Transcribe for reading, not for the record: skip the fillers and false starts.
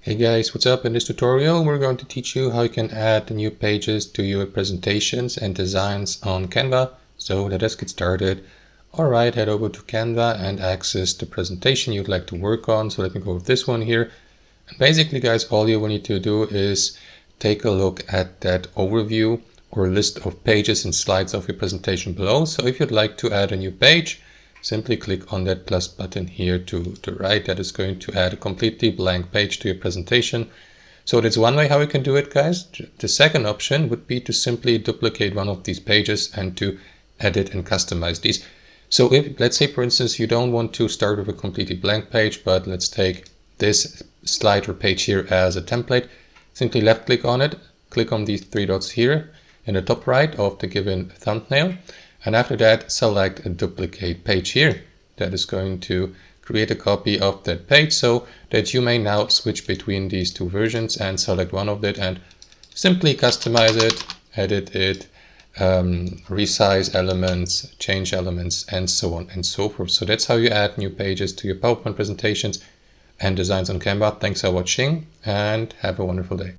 Hey guys, what's up? In this tutorial we're going to teach you how you can add new pages to your presentations and designs on Canva. So let us get started. Alright, head over to Canva and access the presentation you'd like to work on. So let me go with this one here. And basically guys, all you will need to do is take a look at that overview or list of pages and slides of your presentation below. So if you'd like to add a new page, simply click on that plus button here to the right. That is going to add a completely blank page to your presentation. So that's one way how you can do it, guys. The second option would be to simply duplicate one of these pages and to edit and customize these. So if, let's say for instance, you don't want to start with a completely blank page, but let's take this slide or page here as a template. Simply left click on it, click on these three dots here in the top right of the given thumbnail. And after that, select a duplicate page here. That is going to create a copy of that page so that you may now switch between these two versions and select one of it and simply customize it, edit it, resize elements, change elements, and so on and so forth. So that's how you add new pages to your PowerPoint presentations and designs on Canva. Thanks for watching and have a wonderful day.